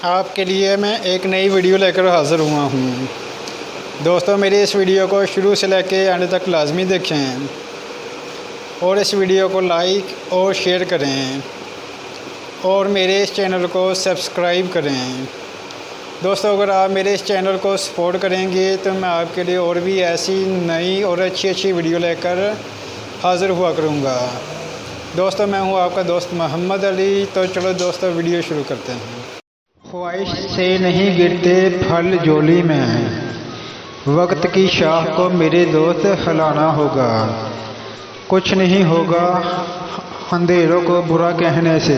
आपके लिए मैं एक नई वीडियो लेकर हाज़िर हुआ हूँ। दोस्तों, मेरी इस वीडियो को शुरू से लेकर एंड तक लाजमी देखें और इस वीडियो को लाइक और शेयर करें और मेरे इस चैनल को सब्सक्राइब करें। दोस्तों, अगर आप मेरे इस चैनल को सपोर्ट करेंगे तो मैं आपके लिए और भी ऐसी नई और अच्छी वीडियो लेकर हाज़िर हुआ करूँगा। दोस्तों, मैं हूँ आपका दोस्त मोहम्मद अली। तो चलो दोस्तों, वीडियो शुरू करते हैं। ख्वाहिश से नहीं गिरते फल झोली में, वक्त की शाख को मेरे दोस्त हिलाना होगा। कुछ नहीं होगा अंधेरों को बुरा कहने से,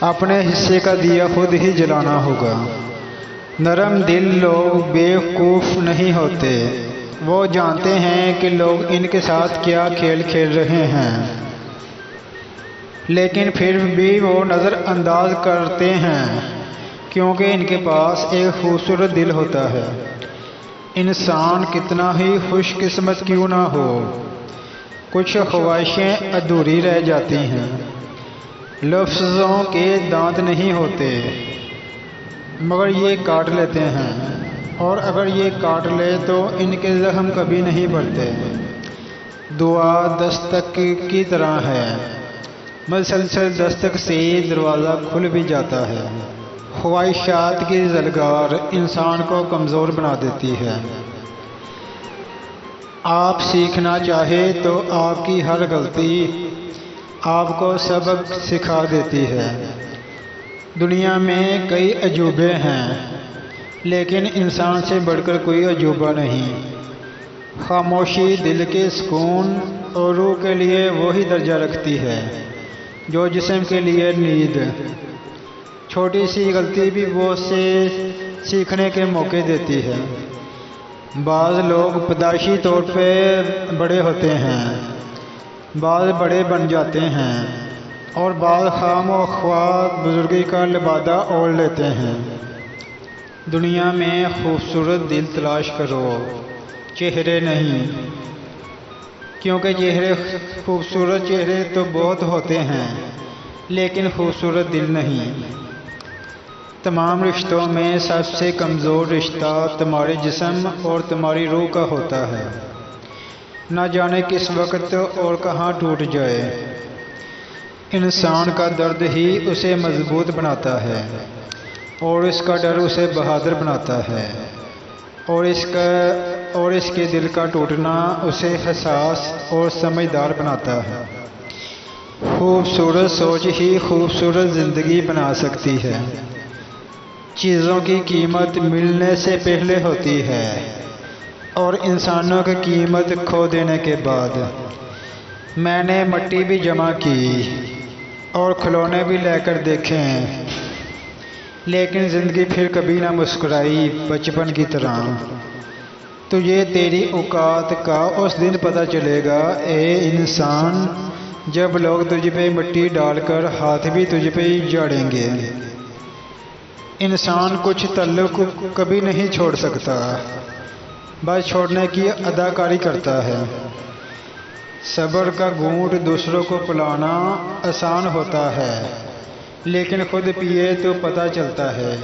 अपने हिस्से का दिया खुद ही जलाना होगा। नरम दिल लोग बेवकूफ़ नहीं होते, वो जानते हैं कि लोग इनके साथ क्या खेल खेल रहे हैं, लेकिन फिर भी वो नज़रअंदाज करते हैं क्योंकि इनके पास एक खूबसूरत दिल होता है। इंसान कितना ही खुशकिस्मत क्यों ना हो, कुछ ख्वाहिशें अधूरी रह जाती हैं। लफ्ज़ों के दांत नहीं होते मगर ये काट लेते हैं, और अगर ये काट ले तो इनके ज़ख्म कभी नहीं भरते। दुआ दस्तक की तरह है, मुसलसल दस्तक से दरवाज़ा खुल भी जाता है। ख्वाहिशात की ज़लगार इंसान को कमज़ोर बना देती है। आप सीखना चाहे तो आपकी हर गलती आपको सबक सिखा देती है। दुनिया में कई अजूबे हैं, लेकिन इंसान से बढ़कर कोई अजूबा नहीं। खामोशी दिल के सुकून और रूह के लिए वही दर्जा रखती है जो जिस्म के लिए नींद। छोटी सी गलती भी वो से सीखने के मौके देती है। बाज़ लोग पैदाइशी तौर पे बड़े होते हैं, बाज़ बड़े बन जाते हैं, और बाज़ खामख्वाह बुजुर्गी का लिबादा ओढ़ लेते हैं। दुनिया में खूबसूरत दिल तलाश करो, चेहरे नहीं, क्योंकि खूबसूरत चेहरे तो बहुत होते हैं लेकिन खूबसूरत दिल नहीं। तमाम रिश्तों में सबसे कमज़ोर रिश्ता तुम्हारे जिस्म और तुम्हारी रूह का होता है। न जाने किस वक्त और कहाँ टूट जाए। इंसान का दर्द ही उसे मजबूत बनाता है, और इसका डर उसे बहादुर बनाता है, और इसके दिल का टूटना उसे हसास और समझदार बनाता है। खूबसूरत सोच ही खूबसूरत ज़िंदगी बना सकती है। चीज़ों की कीमत मिलने से पहले होती है, और इंसानों की कीमत खो देने के बाद। मैंने मिट्टी भी जमा की और खिलौने भी लेकर देखें, लेकिन ज़िंदगी फिर कभी ना मुस्कुराई बचपन की तरह। तुझे तेरी औकात का उस दिन पता चलेगा ए इंसान, जब लोग तुझ पे मिट्टी डालकर हाथ भी तुझ पे ही झाड़ेंगे। इंसान कुछ तल्लुक कभी नहीं छोड़ सकता, बस छोड़ने की अदाकारी करता है। सब्र का घूंट दूसरों को पिलाना आसान होता है, लेकिन खुद पिए तो पता चलता है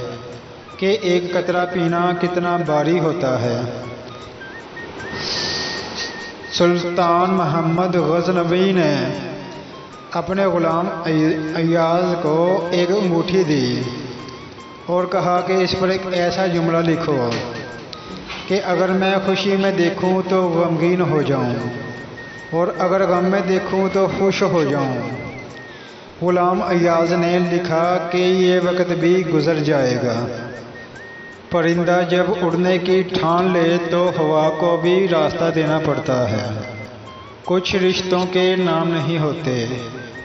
कि एक कतरा पीना कितना भारी होता है। सुल्तान मोहम्मद गज़नवी ने अपने ग़ुलाम अय्याज़ को एक अंगूठी दी और कहा कि इस पर एक ऐसा जुमला लिखो कि अगर मैं खुशी में देखूं तो गमगीन हो जाऊं, और अगर गम में देखूं तो खुश हो जाऊं। ग़ुलाम अय्याज़ ने लिखा कि ये वक्त भी गुज़र जाएगा। परिंदा जब उड़ने की ठान ले तो हवा को भी रास्ता देना पड़ता है। कुछ रिश्तों के नाम नहीं होते,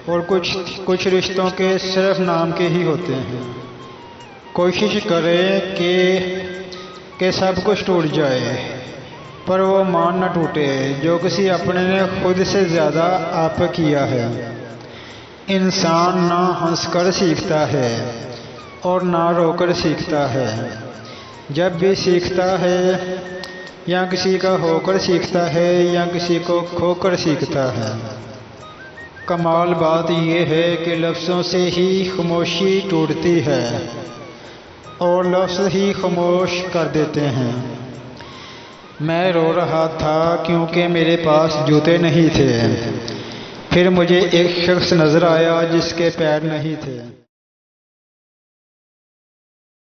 और कुछ रिश्तों के सिर्फ नाम के ही होते हैं। कोशिश करें कि सब कुछ टूट जाए, पर वो मान न टूटे जो किसी अपने ने खुद से ज़्यादा आप किया है। इंसान ना हंसकर सीखता है, اور نہ رو کر سیکھتا ہے۔ جب بھی سیکھتا ہے یا کسی کا ہو کر سیکھتا ہے یا کسی کو کھو کر سیکھتا ہے۔ کمال بات یہ ہے کہ لفظوں سے ہی خاموشی ٹوٹتی ہے اور لفظ ہی خاموش کر دیتے ہیں۔ میں رو رہا تھا کیونکہ میرے پاس جوتے نہیں تھے۔ پھر مجھے ایک شخص نظر آیا جس کے پیر نہیں تھے۔